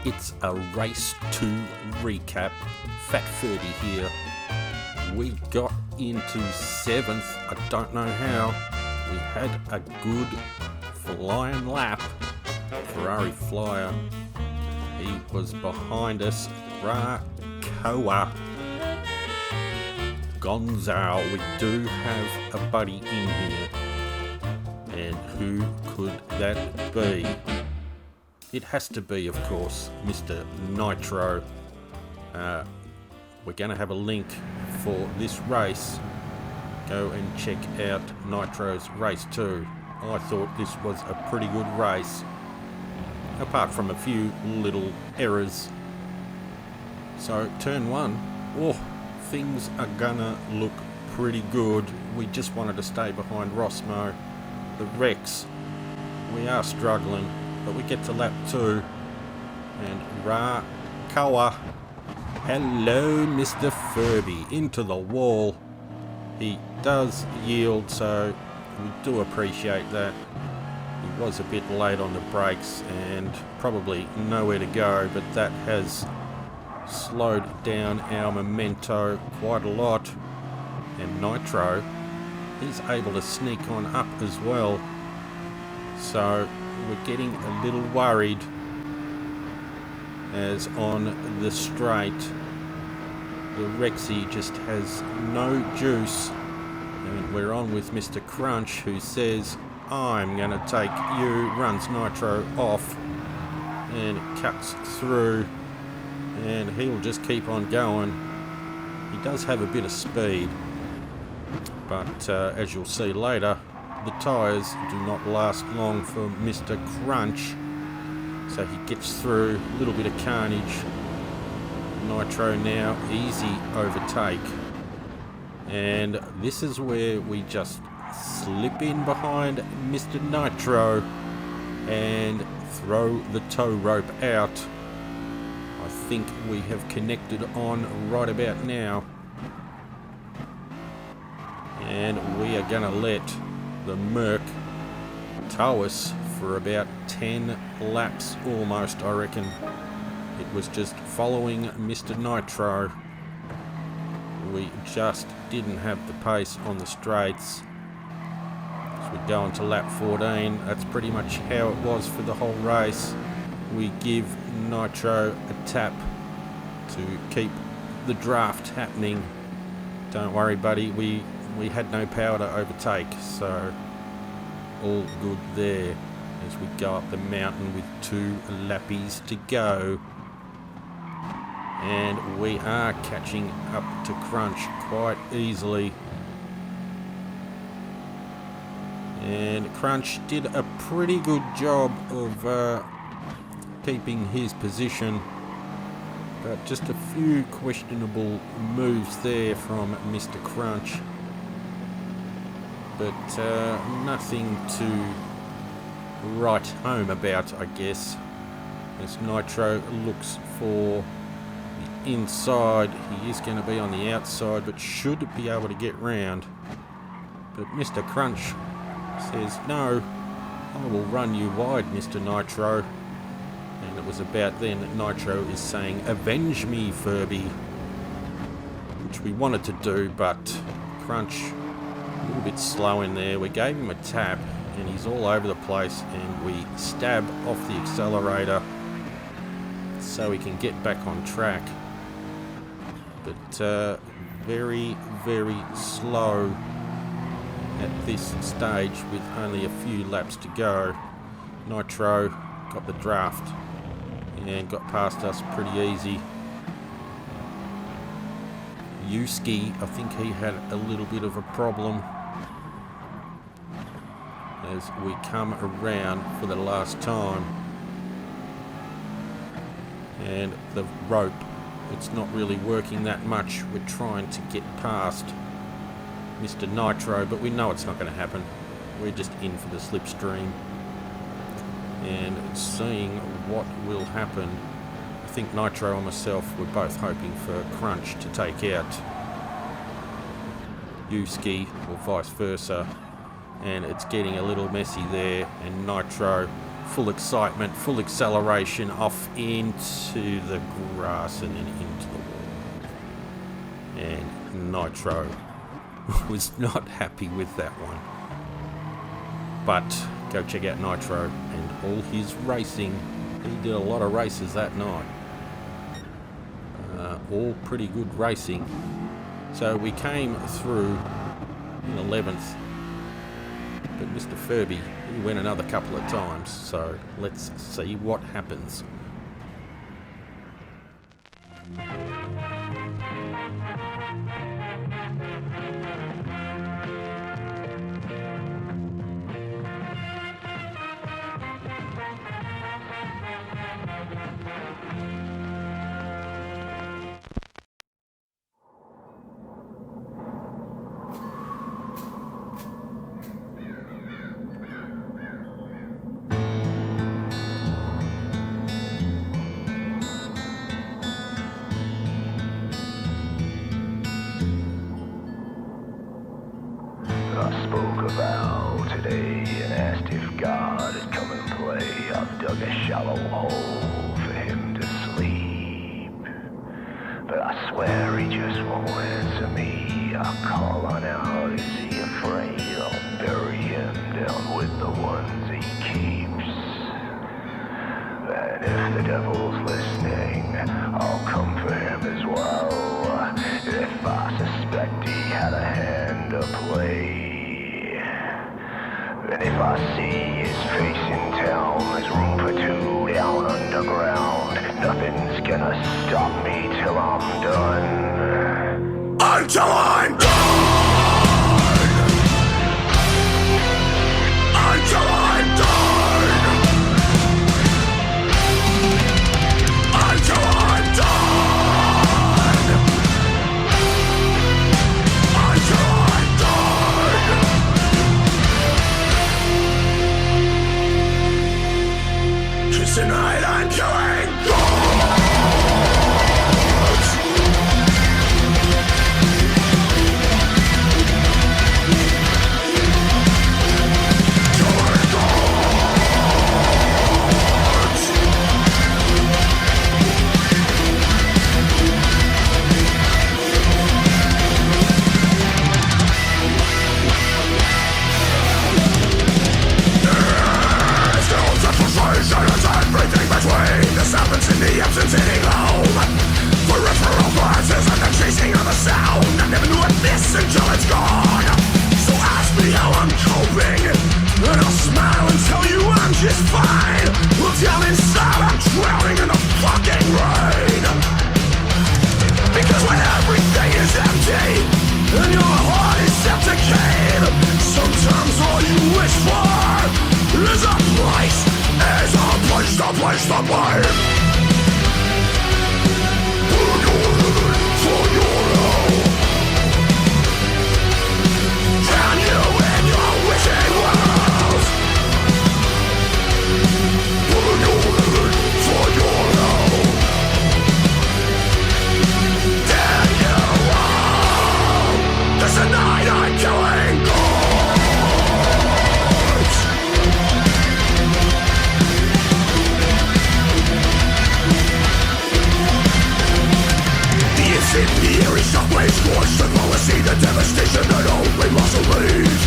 It's a race 2 recap. Fat Furby here. We got into 7th. I don't know how. We had a good flying lap. Ferrari flyer. He was behind us. Rakoa. Gonzalo. We do have a buddy in here. And who could that be? It has to be, of course, Mr. Nitro. We're going to have a link for this race. Go and check out Nitro's race 2. I thought this was a pretty good race, apart from a few little errors. So, turn 1. Things are gonna look pretty good. We just wanted to stay behind Rosmo. The Rex, we are struggling, but we get to lap 2. And Rakoa, hello Mr. Furby, into the wall. He does yield, so we do appreciate that. He was a bit late on the brakes and probably nowhere to go, but that has slowed down our memento quite a lot. And Nitro, he's able to sneak on up as well. So we're getting a little worried as on the straight the Rexy just has no juice, and we're on with Mr. Crunch, who says, I'm going to take you, runs Nitro off and cuts through, and he'll just keep on going. He does have a bit of speed, but as you'll see later, the tyres do not last long for Mr. Crunch, so he gets through, a little bit of carnage. Nitro now, easy overtake, and this is where we just slip in behind Mr. Nitro and throw the tow rope out. I think we have connected on right about now, and we are going to let the Merc tow us for about 10 laps almost, I reckon. It was just following Mr. Nitro. We just didn't have the pace on the straights. As we go on to lap 14, that's pretty much how it was for the whole race. We give Nitro a tap to keep the draft happening. Don't worry, buddy, we had no power to overtake, so all good there as we go up the mountain with 2 lappies to go. And we are catching up to Crunch quite easily. And Crunch did a pretty good job of keeping his position, but just a few questionable moves there from Mr. Crunch. But nothing to write home about, I guess, as Nitro looks for the inside. He is going to be on the outside, but should be able to get round. But Mr. Crunch says, no, I will run you wide, Mr. Nitro. And it was about then that Nitro is saying, avenge me, Furby, which we wanted to do, but Crunch a little bit slow in there. We gave him a tap and he's all over the place, and we stab off the accelerator so he can get back on track. But very, very slow at this stage with only a few laps to go. Nitro got the draft and got past us pretty easy. Yuski, I think he had a little bit of a problem as we come around for the last time. And the rope, it's not really working that much. We're trying to get past Mr. Nitro, but we know it's not going to happen. We're just in for the slipstream and seeing what will happen. I think Nitro and myself were both hoping for Crunch to take out Yuski or vice versa, and it's getting a little messy there, and Nitro full excitement, full acceleration, off into the grass and then into the wall. And Nitro was not happy with that one. But go check out Nitro and all his racing. He did a lot of races that night. All pretty good racing. So we came through in 11th. But Mr. Furby, he went another couple of times. So let's see what happens. I spoke about today and asked if God had come and play. I've dug a shallow hole for him to sleep, but I swear he just won't answer me. I call on out, is he afraid? I'll bury him down with the ones he keeps. And if the devil's listening, I'll come for him as well, if I suspect he had a hand to play. And if I see his face in town, there's room for two down underground. Nothing's gonna stop me till I'm done. Until I'm done! Until I'm done! Until I'm done! Until I'm done! Tonight I'm killing gods! Killing gods! Skills and frustration is everything between the silence and the absence hitting home. Peripheral glances and the chasing of the sound. I never knew I'd miss until it's gone. So ask me how I'm coping, and I'll smile and tell you I'm just fine. Well, down inside I'm drowning in the fucking rain. Because when everything is empty and your heart is septicated, sometimes all you wish for is a place to play. For your living, for your own. Drown you in your wishing wells. For your living, for your own. There you are. This night I'm killing gods. Incendiary shockwaves scorch the policy, the devastation that only muscle leaves.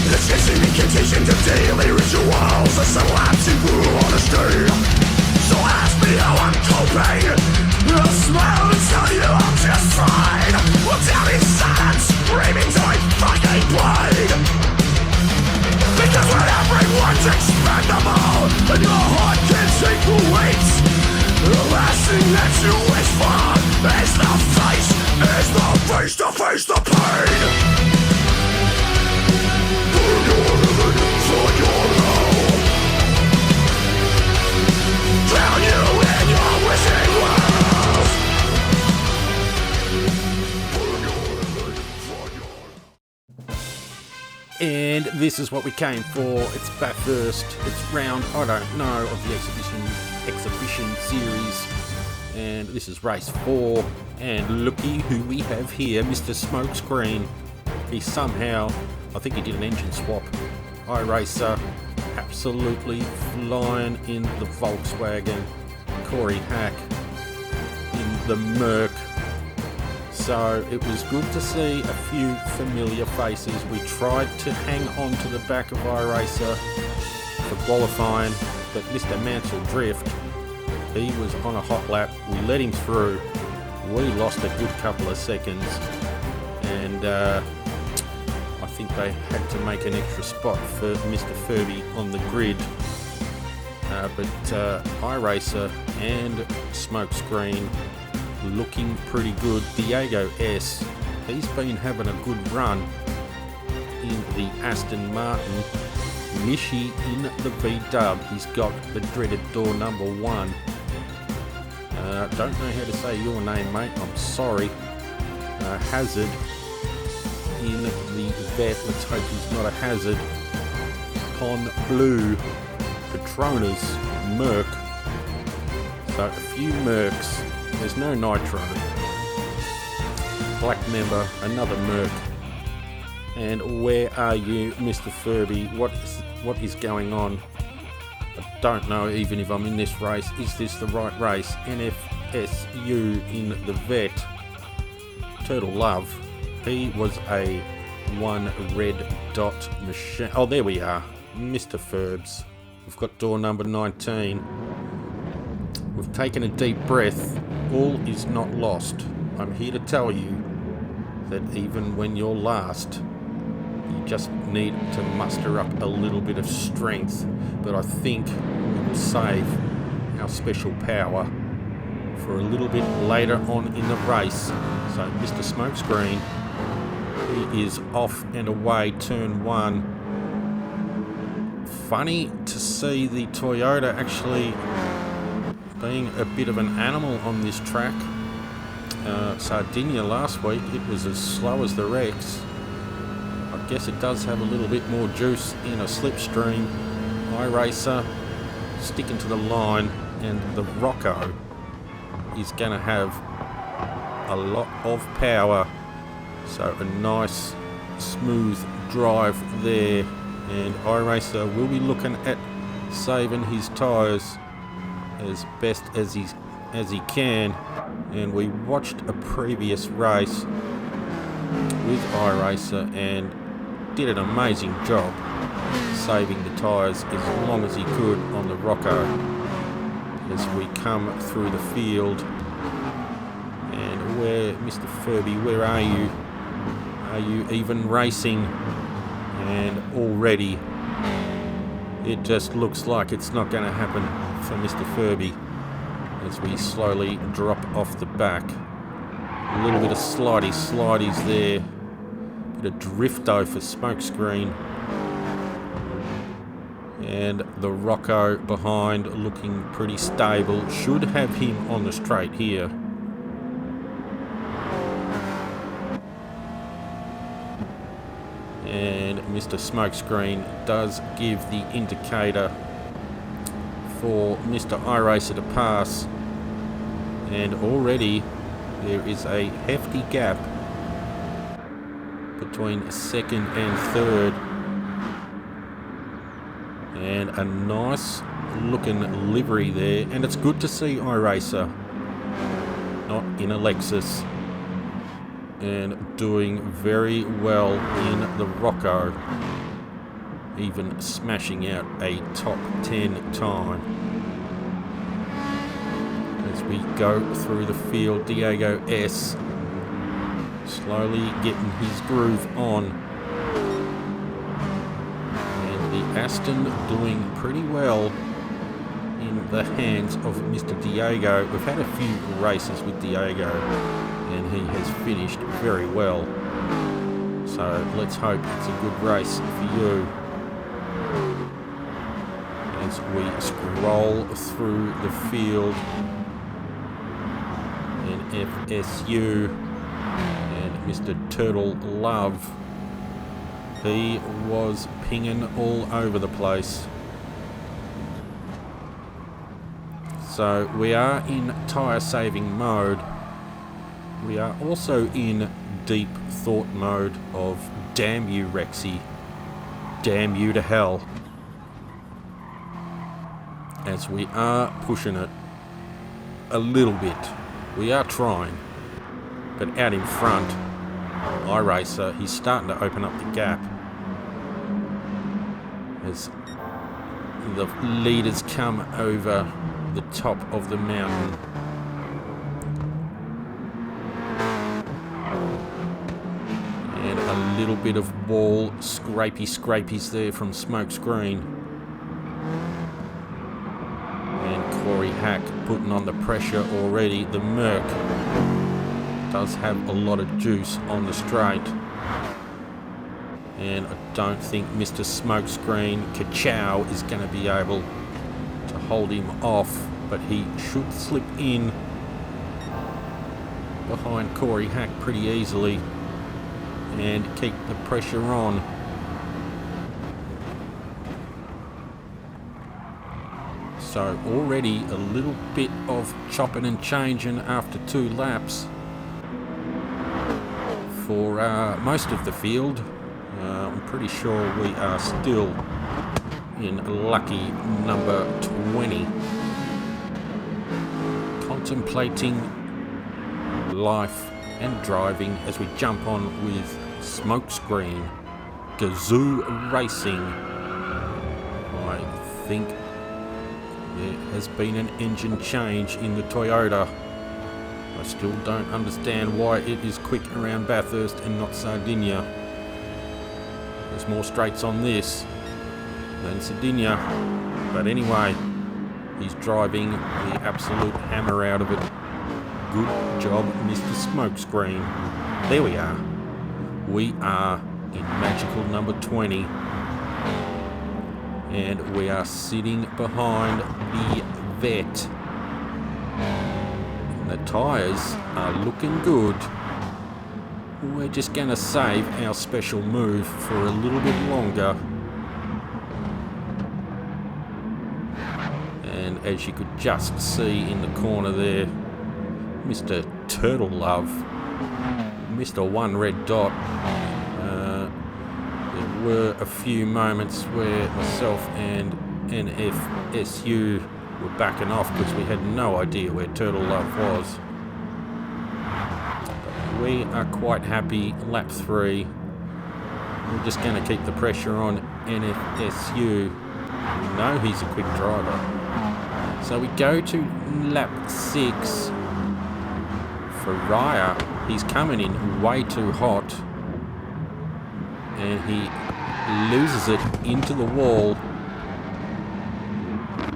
The chasing incantations of daily rituals, a subtle absent brutal honesty. So ask me how I'm coping, I'll smile and tell you I'm just fine. Well, down inside I'm screaming till I fucking bleed. Because when everyone's expendable and your heart can take the weight, the last thing that you wish for is the face to face the pain. For your living, for your own. Drown you in your wishing wells. For your living, for your. And this is what we came for. It's Bathurst. It's round, I don't know, of the exhibition series. And this is race 4. And looky who we have here, Mr. Smokescreen. He somehow, I think he did an engine swap. Iracer absolutely flying in the Volkswagen. Corey Hack in the Merc. So it was good to see a few familiar faces. We tried to hang on to the back of Iracer for qualifying, but Mr. Mansell Drift, he was on a hot lap. We let him through. We lost a good couple of seconds, and I think they had to make an extra spot for Mr. Furby on the grid. But Iracer and Smokescreen looking pretty good. Diego S, he's been having a good run in the Aston Martin. Mishi in the V-dub. He's got the dreaded door number 1. Don't know how to say your name, mate. I'm sorry. Hazard in the vet. Let's hope he's not a hazard. Pon Blue. Petronas. Merc. So a few Mercs. There's no Nitro. Black Member. Another Merc. And where are you, Mr. Furby? What is going on? I don't know even if I'm in this race. Is this the right race? NFSU in the vet. Turtle Love. He was a 1 red dot machine. Oh, there we are. Mr. Furbs. We've got door number 19. We've taken a deep breath. All is not lost. I'm here to tell you that even when you're last, you just need to muster up a little bit of strength. But I think we will save our special power for a little bit later on in the race. So Mr. Smokescreen, he is off and away, turn 1. Funny to see the Toyota actually being a bit of an animal on this track. Sardinia last week, it was as slow as the Rex. I guess it does have a little bit more juice in a slipstream. Iracer sticking to the line, and the Rocco is going to have a lot of power. So a nice smooth drive there, and Iracer will be looking at saving his tyres as best as he can. And we watched a previous race with Iracer and did an amazing job saving the tyres as long as he could on the Rocco as we come through the field. And where, Mr. Furby, where are you? Are you even racing? And already it just looks like it's not going to happen for Mr. Furby as we slowly drop off the back. A little bit of slideys there. Bit of drifto for Smokescreen. And the Rocco behind looking pretty stable. Should have him on the straight here. And Mr. Smokescreen does give the indicator for Mr. Iracer to pass. And already there is a hefty gap between second and third. And a nice looking livery there. And it's good to see Iracer not in a Lexus and doing very well in the Rocco, even smashing out a top 10 time. As we go through the field, Diego S slowly getting his groove on. And the Aston doing pretty well in the hands of Mr. Diego. We've had a few races with Diego and he has finished very well. So let's hope it's a good race for you. As we scroll through the field, and FSU and Mr. Turtle Love, he was pinging all over the place. So we are in tyre saving mode. We are also in deep thought mode of damn you, Rexy. Damn you to hell. as we are pushing it a little bit. We are trying. But out in front, Iracer, he's starting to open up the gap as the leaders come over the top of the mountain. And a little bit of wall scrapies there from Smokescreen. And Corey Hack putting on the pressure already. The Merc does have a lot of juice on the straight. And I don't think Mr. Smokescreen Kachow is going to be able to hold him off, but he should slip in behind Corey Hack pretty easily and keep the pressure on. So already a little bit of chopping and changing after 2 laps for most of the field. I'm pretty sure we are still in lucky number 20. Contemplating life and driving as we jump on with Smokescreen Gazoo Racing. I think there has been an engine change in the Toyota. I still don't understand why it is quick around Bathurst and not Sardinia. There's more straights on this than Sardinia. But anyway, he's driving the absolute hammer out of it. Good job, Mr. Smokescreen. There we are. We are in magical number 20. And we are sitting behind the vet. The tyres are looking good. We're just going to save our special move for a little bit longer. And as you could just see in the corner there, Mr. Turtle Love, Mr. One Red Dot. There were a few moments where myself and NFSU were backing off because we had no idea where Turtle Love was. But we are quite happy. Lap 3. We're just going to keep the pressure on NFSU. We know he's a quick driver. So we go to lap 6. For Raya, he's coming in way too hot. And he loses it into the wall.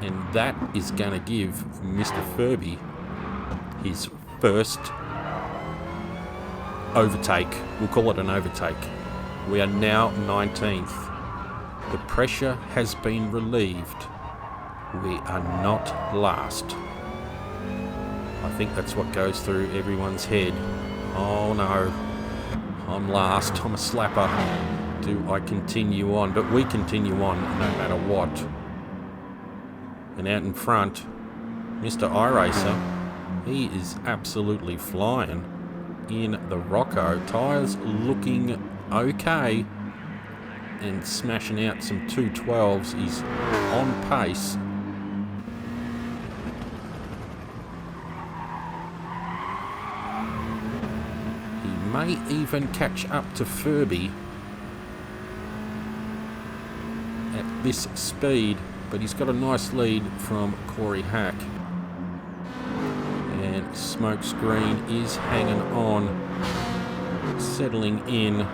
And that is going to give Mr. Furby his first overtake. We'll call it an overtake. We are now 19th. The pressure has been relieved. We are not last. I think that's what goes through everyone's head. Oh no, I'm last, I'm a slapper. Do I continue on? But we continue on no matter what. And out in front, Mr. Iracer, he is absolutely flying in the Rocco. Tyres looking okay and smashing out some 212s. He's on pace. He may even catch up to Furby at this speed, but he's got a nice lead from Corey Hack. And Smokescreen is hanging on, settling in.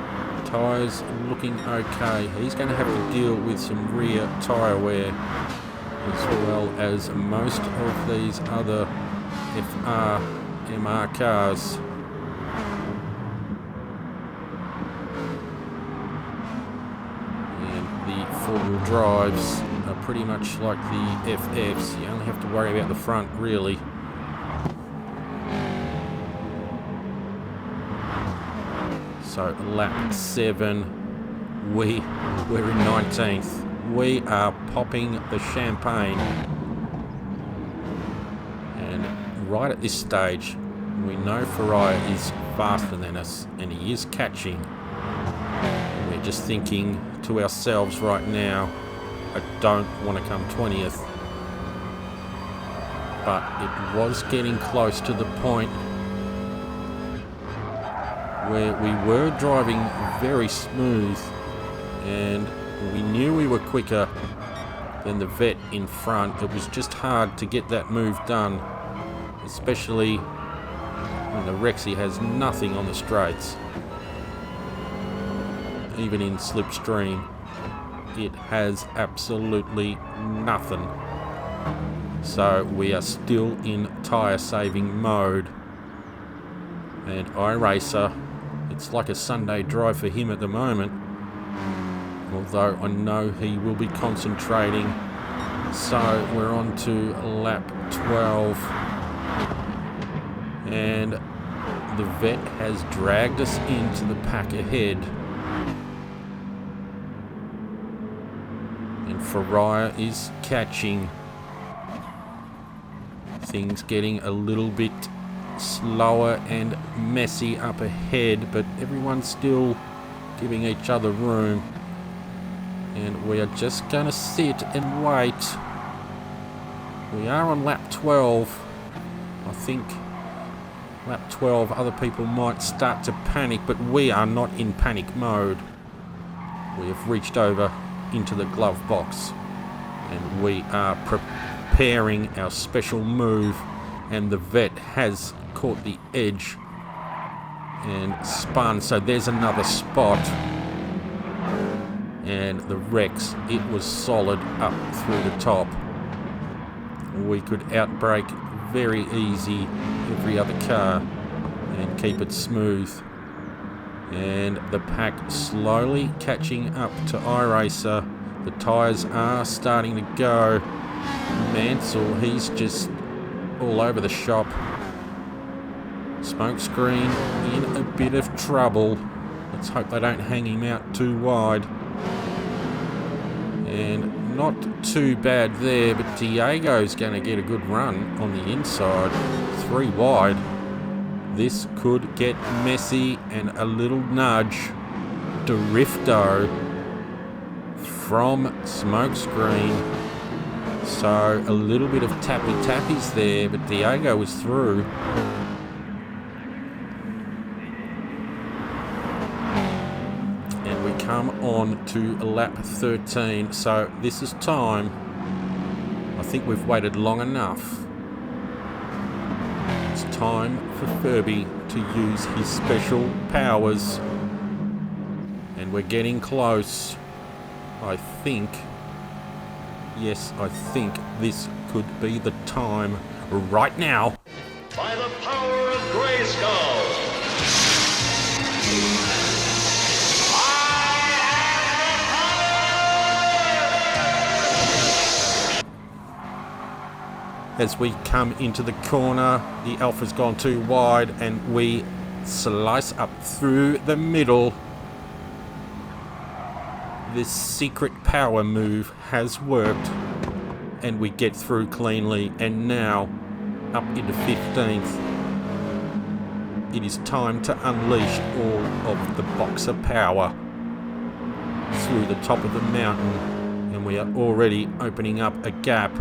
Tyres looking okay. He's going to have to deal with some rear tyre wear, as well as most of these other MR cars. And the four-wheel drives are pretty much like the FFs. You only have to worry about the front, really. So lap 7, we're in 19th. We are popping the champagne. And right at this stage, we know Faria is faster than us, and he is catching. And we're just thinking to ourselves right now, I don't want to come 20th. but it was getting close to the point where we were driving very smooth, and we knew we were quicker than the vet in front. It was just hard to get that move done, especially when the Rexy has nothing on the straights. Even in slipstream, it has absolutely nothing. So we are still in tyre saving mode, and Iracer, it's like a Sunday drive for him at the moment, although I know he will be concentrating. So we're on to lap 12, and the vet has dragged us into the pack ahead, and Furby is catching. Things getting a little bit slower and messy up ahead, but everyone's still giving each other room, and we are just gonna sit and wait. We are on lap 12. I think lap 12 other people might start to panic, but we are not in panic mode. We have reached over into the glove box, and we are preparing our special move, and the vet has caught the edge and spun, so there's another spot, and the Rex, it was solid up through the top. We could outbrake very easy every other car and keep it smooth, and the pack slowly catching up to Iracer. The tyres are starting to go. Mansell, he's just all over the shop. Smokescreen in a bit of trouble. Let's hope they don't hang him out too wide. And not too bad there, but Diego's going to get a good run on the inside. 3 wide. This could get messy, and a little nudge. Drifto from Smokescreen. So a little bit of tappy-tappies there, but Diego was through. And we come on to lap 13, so this is time. I think we've waited long enough. It's time for Furby to use his special powers. And we're getting close, I think. Yes, I think this could be the time right now. By the power of Grayskull. As we come into the corner, the Alpha's gone too wide, and we slice up through the middle. This secret power move has worked, and we get through cleanly, and now up into 15th. It is time to unleash all of the boxer power through the top of the mountain, and we are already opening up a gap,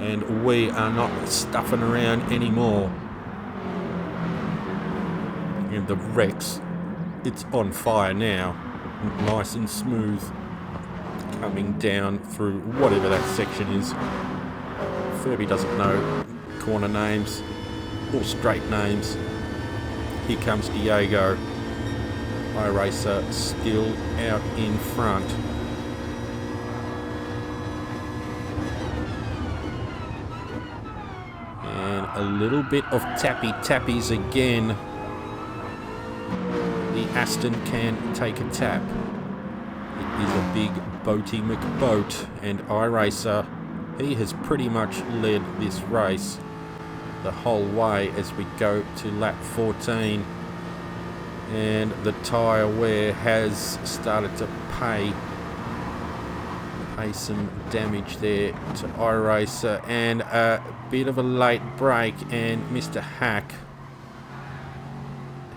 and we are not stuffing around anymore. And the Rex, it's on fire now, nice and smooth, coming down through whatever that section is. Furby doesn't know corner names or straight names. Here comes Diego. Iracer still out in front. And a little bit of tappy-tappies again. The Aston can take a tap. It is a big boaty McBoat, and Iracer, he has pretty much led this race the whole way as we go to lap 14. And the tyre wear has started to pay some damage there to Iracer, and a bit of a late break, and Mr. Hack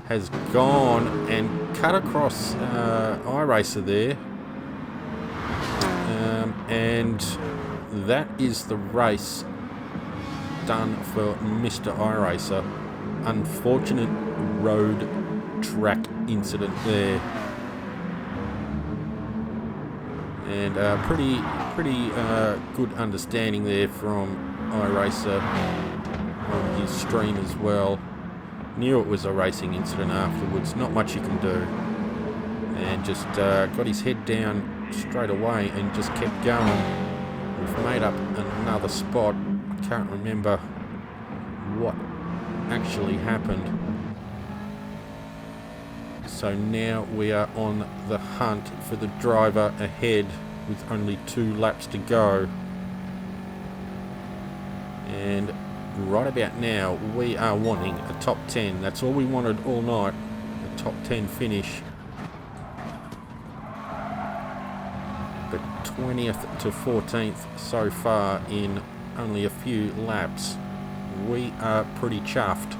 has gone and cut across Iracer there, and that is the race done for Mr. Iracer. Unfortunate road track incident there, and pretty good understanding there from Iracer on his stream as well. Knew it was a racing incident afterwards, not much you can do, and just got his head down straight away and just kept going. We've made up another spot. I can't remember what actually happened. So now we are on the hunt for the driver ahead with only 2 laps to go. And right about now we are wanting a top 10. That's all we wanted all night, a top 10 finish. But 20th to 14th so far in only a few laps. We are pretty chuffed.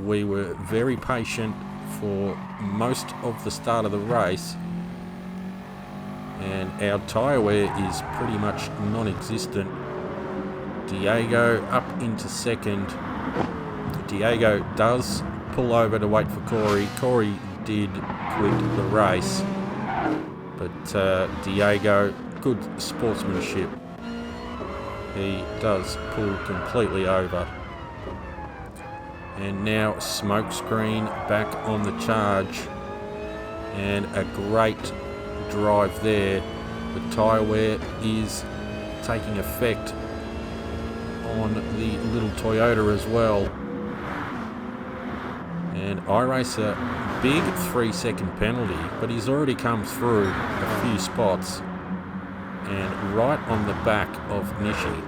We were very patient for most of the start of the race, and our tyre wear is pretty much non-existent. Diego up into second. Diego does pull over to wait for Corey. Corey did quit the race, but Diego, good sportsmanship. He does pull completely over. And now Smokescreen back on the charge, and a great drive there. The tyre wear is taking effect on the little Toyota as well. And Iracer, big 3-second penalty, but he's already come through a few spots and right on the back of Nishi.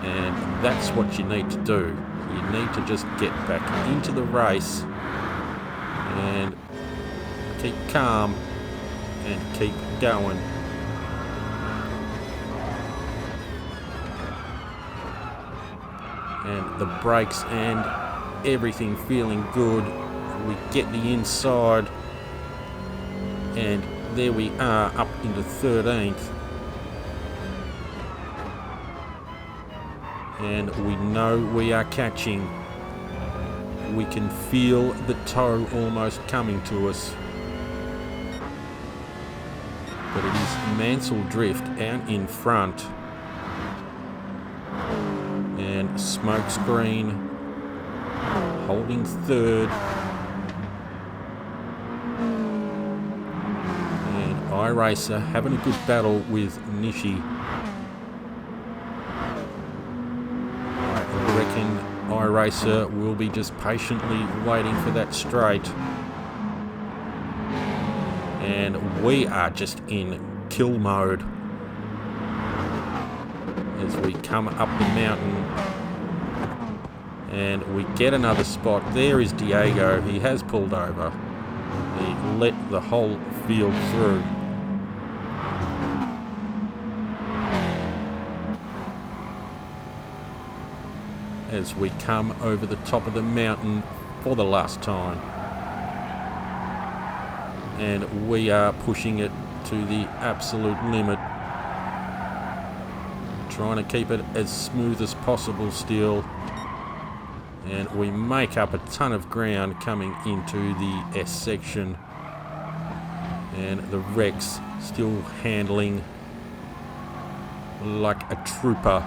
And that's what you need to do. You need to just get back into the race and keep calm and keep going. And the brakes and everything feeling good. We get the inside, and there we are up into 13th. And we know we are catching. We can feel the toe almost coming to us. But it is Mansell Drift out in front. And Smokescreen holding third. And Iracer having a good battle with Nishi. I reckon Iracer will be just patiently waiting for that straight. And we are just in kill mode as we come up the mountain. And we get another spot. There is Diego. He has pulled over. He let the whole field through. As we come over the top of the mountain for the last time. And we are pushing it to the absolute limit. Trying to keep it as smooth as possible still. And we make up a ton of ground coming into the S section. And the Rex still handling like a trooper.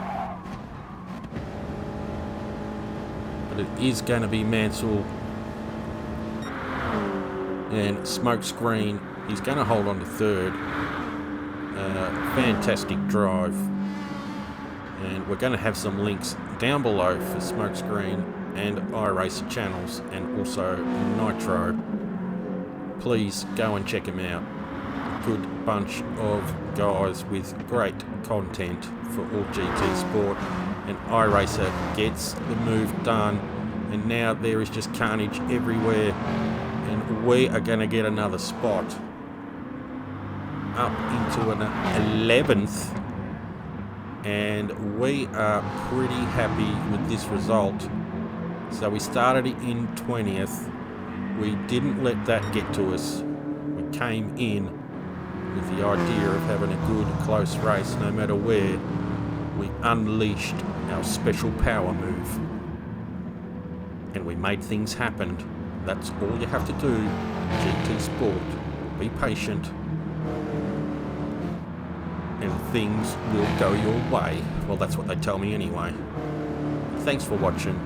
But it is going to be Mansell. And Smokescreen, he's going to hold on to third. Fantastic drive. And we're going to have some links down below for Smokescreen and Iracer channels, and also Nitro. Please go and check him out. A good bunch of guys with great content for all GT sport. And Iracer gets the move done, and now there is just carnage everywhere. And we are going to get another spot up into an 11th. And we are pretty happy with this result. So we started in 20th. We didn't let that get to us. We came in with the idea of having a good, close race no matter where, we unleashed our special power move. And we made things happen. That's all you have to do, GT Sport. Be patient. And things will go your way. Well, that's what they tell me anyway. Thanks for watching.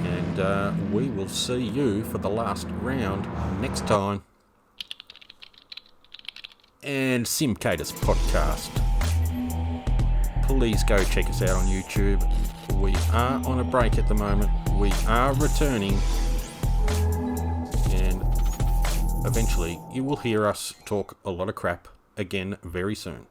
And we will see you for the last round next time. And SimCaders Podcast. Please go check us out on YouTube. We are on a break at the moment. We are returning. And eventually you will hear us talk a lot of crap again very soon.